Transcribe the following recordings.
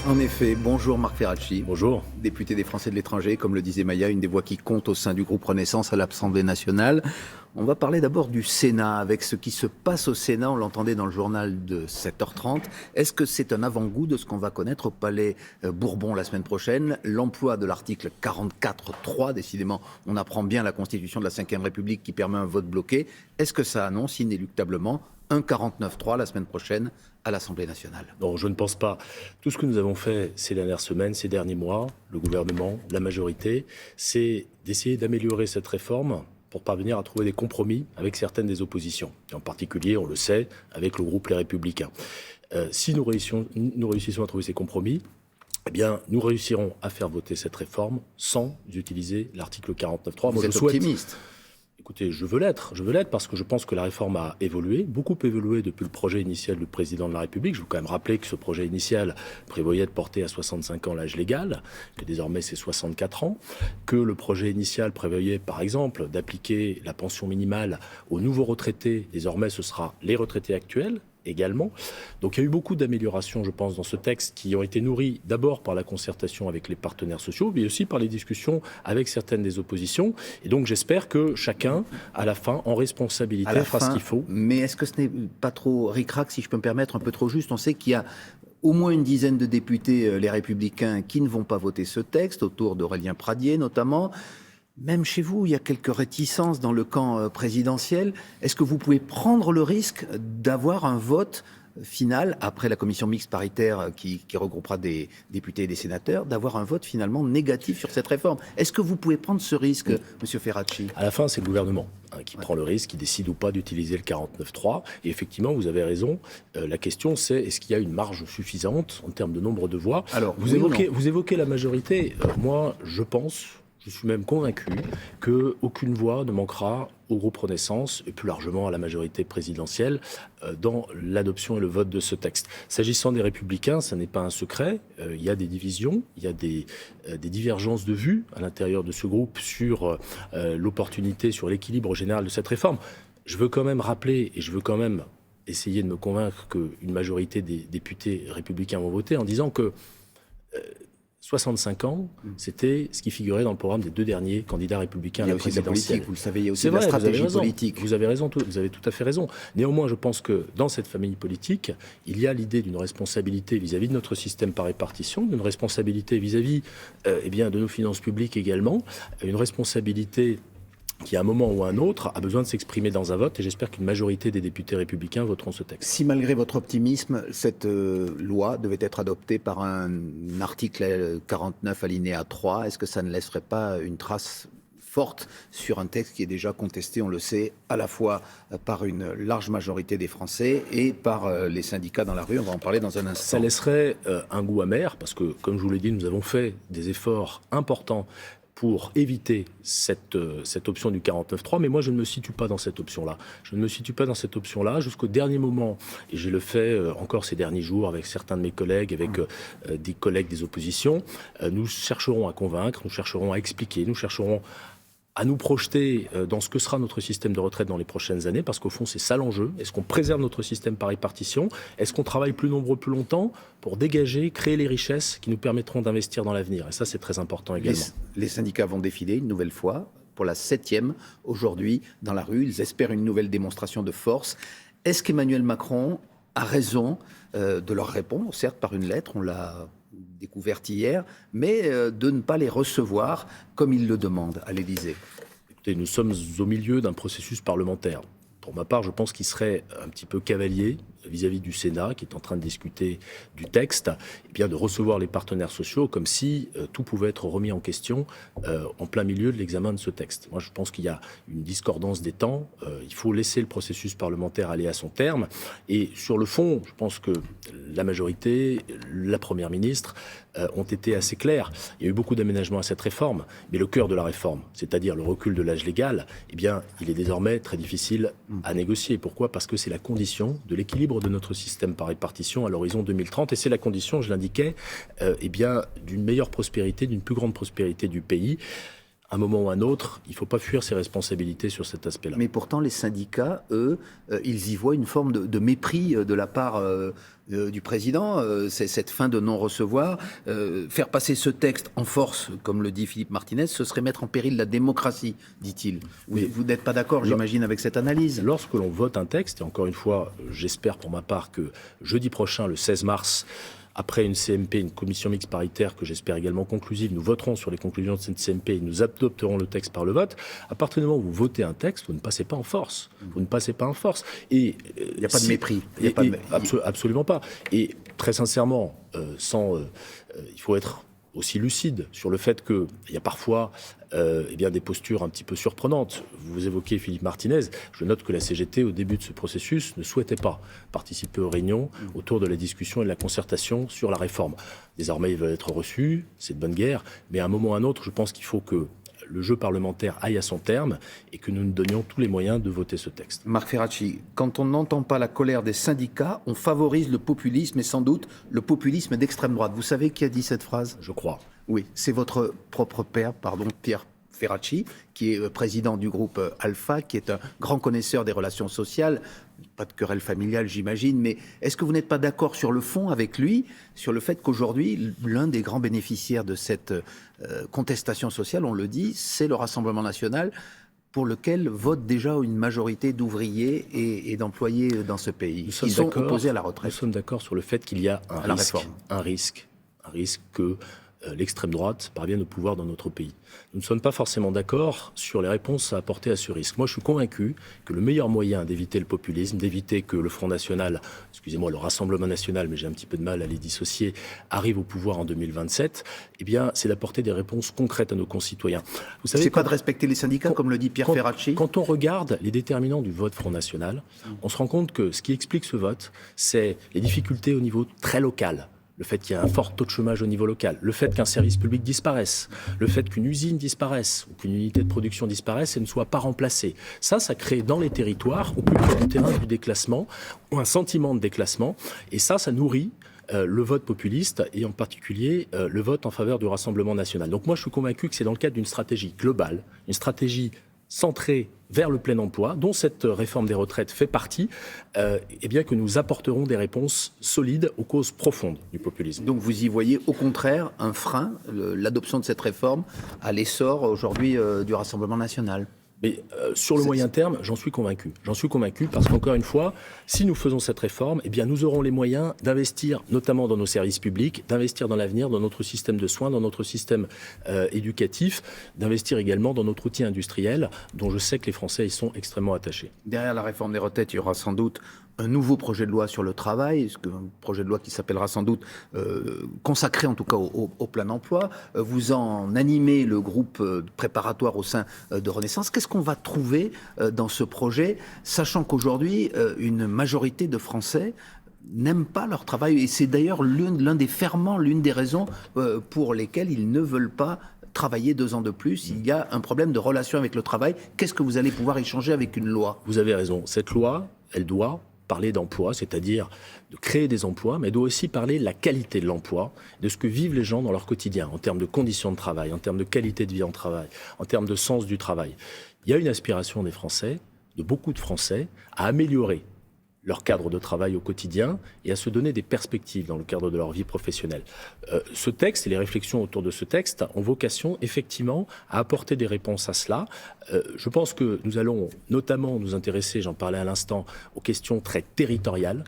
En effet, bonjour Marc Ferracci. Bonjour. Député des Français de l'étranger, comme le disait Maya, une des voix qui compte au sein du groupe Renaissance à l'Assemblée nationale. On va parler d'abord du Sénat, avec ce qui se passe au Sénat, on l'entendait dans le journal de 7h30. Est-ce que c'est un avant-goût de ce qu'on va connaître au Palais Bourbon la semaine prochaine? L'emploi de l'article 44.3, décidément, on apprend bien la Constitution de la Ve République qui permet un vote bloqué. Est-ce que ça annonce inéluctablement un 49.3 la semaine prochaine à l'Assemblée nationale? Non, je ne pense pas. Tout ce que nous avons fait ces dernières semaines, ces derniers mois, le gouvernement, la majorité, c'est d'essayer d'améliorer cette réforme pour parvenir à trouver des compromis avec certaines des oppositions. Et en particulier, on le sait, avec le groupe Les Républicains. Si nous réussissons à trouver ces compromis, eh bien, nous réussirons à faire voter cette réforme sans utiliser l'article 49.3. Vous êtes optimiste? Écoutez, je veux l'être parce que je pense que la réforme a évolué, beaucoup évolué depuis le projet initial du président de la République. Je veux quand même rappeler que ce projet initial prévoyait de porter à 65 ans l'âge légal, que désormais c'est 64 ans, que le projet initial prévoyait par exemple d'appliquer la pension minimale aux nouveaux retraités, désormais ce sera les retraités actuels également. Donc il y a eu beaucoup d'améliorations, je pense, dans ce texte qui ont été nourries d'abord par la concertation avec les partenaires sociaux, mais aussi par les discussions avec certaines des oppositions. Et donc j'espère que chacun, à la fin, en responsabilité, fera ce qu'il faut. Mais est-ce que ce n'est pas trop ric-rac, si je peux me permettre, un peu trop juste? On sait qu'il y a au moins une dizaine de députés, les Républicains, qui ne vont pas voter ce texte, autour d'Aurélien Pradié notamment. Même chez vous, il y a quelques réticences dans le camp présidentiel. Est-ce que vous pouvez prendre le risque d'avoir un vote final, après la commission mixte paritaire qui regroupera des députés et des sénateurs, d'avoir un vote finalement négatif sur cette réforme? Est-ce que vous pouvez prendre ce risque, Monsieur Ferracci? À la fin, c'est le gouvernement qui prend le risque, qui décide ou pas d'utiliser le 49.3. Et effectivement, vous avez raison. La question, c'est est-ce qu'il y a une marge suffisante en termes de nombre de voix? Alors, vous évoquez la majorité. Moi, je pense... Je suis même convaincu qu'aucune voix ne manquera au groupe Renaissance et plus largement à la majorité présidentielle dans l'adoption et le vote de ce texte. S'agissant des Républicains, ça n'est pas un secret. Il y a des divisions, il y a des divergences de vues à l'intérieur de ce groupe sur l'opportunité, sur l'équilibre général de cette réforme. Je veux quand même rappeler et je veux quand même essayer de me convaincre qu'une majorité des députés républicains vont voter en disant que 65 ans, c'était ce qui figurait dans le programme des deux derniers candidats républicains à la présidentielle. Vous le savez, il y a aussi de la stratégie politique. Vous avez raison, vous avez tout à fait raison. Néanmoins, je pense que dans cette famille politique, il y a l'idée d'une responsabilité vis-à-vis de notre système par répartition, d'une responsabilité vis-à-vis de nos finances publiques également, une responsabilité qui, à un moment ou à un autre, a besoin de s'exprimer dans un vote, et j'espère qu'une majorité des députés républicains voteront ce texte. Si malgré votre optimisme, cette loi devait être adoptée par un article 49 alinéa 3, est-ce que ça ne laisserait pas une trace forte sur un texte qui est déjà contesté, on le sait, à la fois par une large majorité des Français et par les syndicats dans la rue? On va en parler dans un instant. Ça laisserait un goût amer, parce que, comme je vous l'ai dit, nous avons fait des efforts importants pour éviter cette option du 49.3, mais moi je ne me situe pas dans cette option-là. Je ne me situe pas dans cette option-là jusqu'au dernier moment, et je le fais encore ces derniers jours avec certains de mes collègues, avec des collègues des oppositions. Nous chercherons à convaincre, nous chercherons à expliquer, nous chercherons à nous projeter dans ce que sera notre système de retraite dans les prochaines années, parce qu'au fond, c'est ça l'enjeu. Est-ce qu'on préserve notre système par répartition? Est-ce qu'on travaille plus nombreux, plus longtemps pour dégager, créer les richesses qui nous permettront d'investir dans l'avenir? Et ça, c'est très important également. Les syndicats vont défiler une nouvelle fois, pour la 7e aujourd'hui, dans la rue. Ils espèrent une nouvelle démonstration de force. Est-ce qu'Emmanuel Macron a raison de leur répondre, certes par une lettre, on l'a découverte hier, mais de ne pas les recevoir comme ils le demandent à l'Élysée? Écoutez, nous sommes au milieu d'un processus parlementaire. Pour ma part, je pense qu'il serait un petit peu cavalier vis-à-vis du Sénat, qui est en train de discuter du texte, et bien de recevoir les partenaires sociaux comme si tout pouvait être remis en question en plein milieu de l'examen de ce texte. Moi, je pense qu'il y a une discordance des temps. Il faut laisser le processus parlementaire aller à son terme. Et sur le fond, je pense que la majorité, la Première ministre, ont été assez clairs. Il y a eu beaucoup d'aménagements à cette réforme, mais le cœur de la réforme, c'est-à-dire le recul de l'âge légal, eh bien, il est désormais très difficile à négocier. Pourquoi? Parce que c'est la condition de l'équilibre de notre système par répartition à l'horizon 2030, et c'est la condition, je l'indiquais, d'une meilleure prospérité, d'une plus grande prospérité du pays. à un moment ou à un autre, il ne faut pas fuir ses responsabilités sur cet aspect-là. Mais pourtant, les syndicats, eux, ils y voient une forme de mépris de la part du président. C'est cette fin de non-recevoir. Faire passer ce texte en force, comme le dit Philippe Martinez, ce serait mettre en péril la démocratie, dit-il. Vous n'êtes pas d'accord, j'imagine, avec cette analyse? Lorsque l'on vote un texte, et encore une fois, j'espère pour ma part que jeudi prochain, le 16 mars, après une CMP, une commission mixte paritaire que j'espère également conclusive, nous voterons sur les conclusions de cette CMP et nous adopterons le texte par le vote. À partir du moment où vous votez un texte, vous ne passez pas en force. Vous ne passez pas en force. Et il n'y a pas de mépris. Absolument pas. Et très sincèrement, il faut être aussi lucide sur le fait qu'il y a parfois des postures un petit peu surprenantes. Vous évoquez Philippe Martinez. Je note que la CGT, au début de ce processus, ne souhaitait pas participer aux réunions autour de la discussion et de la concertation sur la réforme. Désormais, ils veulent être reçus, c'est de bonne guerre, mais à un moment ou à un autre, je pense qu'il faut que le jeu parlementaire aille à son terme et que nous nous donnions tous les moyens de voter ce texte. Marc Ferracci, quand on n'entend pas la colère des syndicats, on favorise le populisme et sans doute le populisme d'extrême droite. Vous savez qui a dit cette phrase? Je crois. Oui, c'est votre propre père, Pierre Ferracci, qui est président du groupe Alpha, qui est un grand connaisseur des relations sociales. Pas de querelle familiale, j'imagine, mais est-ce que vous n'êtes pas d'accord sur le fond avec lui, sur le fait qu'aujourd'hui, l'un des grands bénéficiaires de cette contestation sociale, on le dit, c'est le Rassemblement national, pour lequel vote déjà une majorité d'ouvriers et d'employés dans ce pays, qui sont opposés à la retraite? Nous sommes d'accord sur le fait qu'il y a un risque que l'extrême droite parvienne au pouvoir dans notre pays. Nous ne sommes pas forcément d'accord sur les réponses à apporter à ce risque. Moi, je suis convaincu que le meilleur moyen d'éviter le populisme, d'éviter que le Front National, le Rassemblement National, mais j'ai un petit peu de mal à les dissocier, arrive au pouvoir en 2027, c'est d'apporter des réponses concrètes à nos concitoyens. Vous savez, c'est pas de respecter les syndicats, comme le dit Pierre Ferracci? Quand on regarde les déterminants du vote Front National, on se rend compte que ce qui explique ce vote, c'est les difficultés au niveau très local. Le fait qu'il y ait un fort taux de chômage au niveau local, le fait qu'un service public disparaisse, le fait qu'une usine disparaisse ou qu'une unité de production disparaisse et ne soit pas remplacée. Ça crée dans les territoires, au plus près du terrain, du déclassement, ou un sentiment de déclassement. Et ça nourrit le vote populiste et en particulier le vote en faveur du Rassemblement national. Donc moi, je suis convaincu que c'est dans le cadre d'une stratégie globale, une stratégie centrée vers le plein emploi, dont cette réforme des retraites fait partie, que nous apporterons des réponses solides aux causes profondes du populisme. Donc vous y voyez au contraire un frein, l'adoption de cette réforme, à l'essor aujourd'hui du Rassemblement national? Mais sur le moyen terme, j'en suis convaincu. J'en suis convaincu parce qu'encore une fois, si nous faisons cette réforme, nous aurons les moyens d'investir notamment dans nos services publics, d'investir dans l'avenir, dans notre système de soins, dans notre système éducatif, d'investir également dans notre outil industriel, dont je sais que les Français y sont extrêmement attachés. Derrière la réforme des retraites, il y aura sans doute un nouveau projet de loi sur le travail, un projet de loi qui s'appellera sans doute consacré en tout cas au plein emploi. Vous en animez le groupe préparatoire au sein de Renaissance. Qu'est-ce qu'on va trouver dans ce projet, sachant qu'aujourd'hui, une majorité de Français n'aiment pas leur travail, et c'est d'ailleurs l'un des ferments, l'une des raisons pour lesquelles ils ne veulent pas travailler 2 ans de plus. Il y a un problème de relation avec le travail. Qu'est-ce que vous allez pouvoir échanger avec une loi? Vous avez raison. Cette loi, elle doit parler d'emploi, c'est-à-dire de créer des emplois, mais elle doit aussi parler de la qualité de l'emploi, de ce que vivent les gens dans leur quotidien, en termes de conditions de travail, en termes de qualité de vie en travail, en termes de sens du travail. Il y a une aspiration des Français, de beaucoup de Français, à améliorer leur cadre de travail au quotidien et à se donner des perspectives dans le cadre de leur vie professionnelle. Ce texte et les réflexions autour de ce texte ont vocation effectivement à apporter des réponses à cela. Je pense que nous allons notamment nous intéresser, j'en parlais à l'instant, aux questions très territoriales.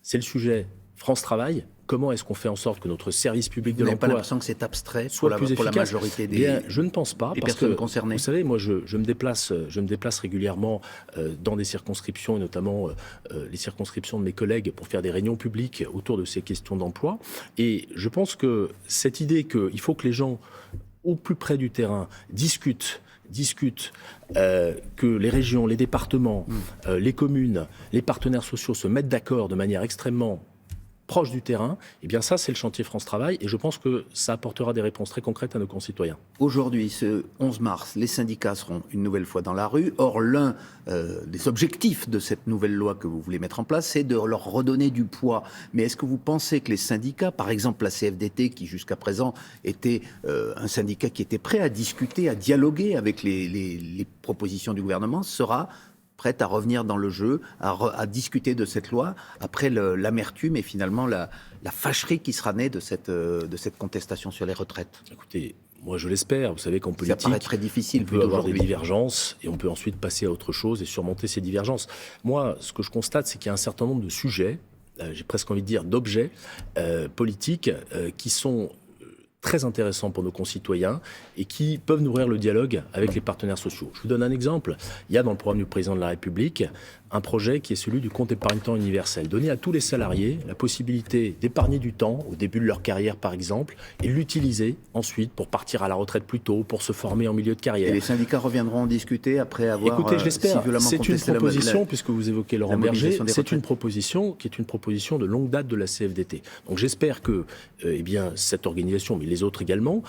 C'est le sujet France Travail. Comment est-ce qu'on fait en sorte que notre service public de l'emploi... Vous n'avez pas l'impression que c'est abstrait soit plus efficace? Pour la majorité des je ne pense pas, parce personnes que, concernées. Vous savez, moi, je me déplace régulièrement dans des circonscriptions, et notamment les circonscriptions de mes collègues, pour faire des réunions publiques autour de ces questions d'emploi. Et je pense que cette idée qu'il faut que les gens, au plus près du terrain, discutent que les régions, les départements, les communes, les partenaires sociaux se mettent d'accord de manière extrêmement proche du terrain, eh bien ça, c'est le chantier France Travail, et je pense que ça apportera des réponses très concrètes à nos concitoyens. Aujourd'hui, ce 11 mars, les syndicats seront une nouvelle fois dans la rue. Or, l'un des objectifs de cette nouvelle loi que vous voulez mettre en place, c'est de leur redonner du poids. Mais est-ce que vous pensez que les syndicats, par exemple la CFDT, qui jusqu'à présent était un syndicat qui était prêt à discuter, à dialoguer avec les propositions du gouvernement, sera prête à revenir dans le jeu, à discuter de cette loi, après l'amertume et finalement la fâcherie qui sera née de cette contestation sur les retraites? Écoutez, moi je l'espère. Vous savez qu'en politique, ça paraît très difficile, on peut avoir des divergences et on peut ensuite passer à autre chose et surmonter ces divergences. Moi, ce que je constate, c'est qu'il y a un certain nombre de sujets, j'ai presque envie de dire d'objets politiques, qui sont très intéressants pour nos concitoyens et qui peuvent nourrir le dialogue avec les partenaires sociaux. Je vous donne un exemple. Il y a dans le programme du président de la République un projet qui est celui du compte épargne-temps universel. Donner à tous les salariés la possibilité d'épargner du temps au début de leur carrière, par exemple, et l'utiliser ensuite pour partir à la retraite plus tôt, pour se former en milieu de carrière. Et les syndicats reviendront en discuter après avoir Écoutez, je l'espère. C'est une proposition, puisque vous évoquez Laurent Berger, c'est une proposition qui est une proposition de longue date de la CFDT. Donc j'espère que cette organisation, mais les autres également,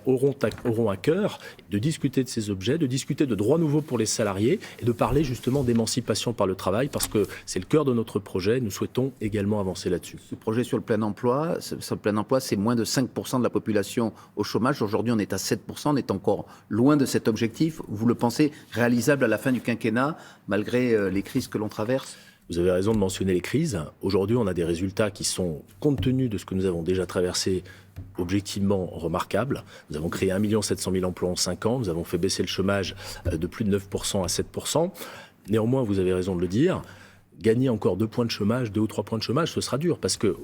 auront à cœur de discuter de ces objets, de discuter de droits nouveaux pour les salariés et de parler justement d'émancipation par le travail, parce que c'est le cœur de notre projet. Nous souhaitons également avancer là-dessus. Ce projet sur le plein emploi, c'est moins de 5% de la population au chômage. Aujourd'hui, on est à 7%, on est encore loin de cet objectif. Vous le pensez réalisable à la fin du quinquennat, malgré les crises que l'on traverse ? Vous avez raison de mentionner les crises. Aujourd'hui, on a des résultats qui sont, compte tenu de ce que nous avons déjà traversé, objectivement remarquables. Nous avons créé 1 700 000 emplois en 5 ans. Nous avons fait baisser le chômage de plus de 9% à 7%. Néanmoins, vous avez raison de le dire, gagner encore 2 points de chômage, 2 ou 3 points de chômage, ce sera dur, parce que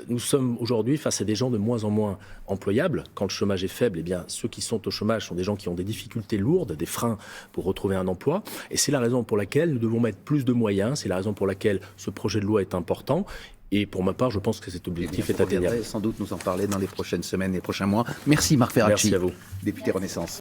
nous sommes aujourd'hui face à des gens de moins en moins employables. Quand le chômage est faible, ceux qui sont au chômage sont des gens qui ont des difficultés lourdes, des freins pour retrouver un emploi. Et c'est la raison pour laquelle nous devons mettre plus de moyens. C'est la raison pour laquelle ce projet de loi est important. Et pour ma part, je pense que cet objectif est atteignable. Sans doute nous en parler dans les prochaines semaines et les prochains mois. Merci Marc Ferracci. Merci à vous. Député Renaissance.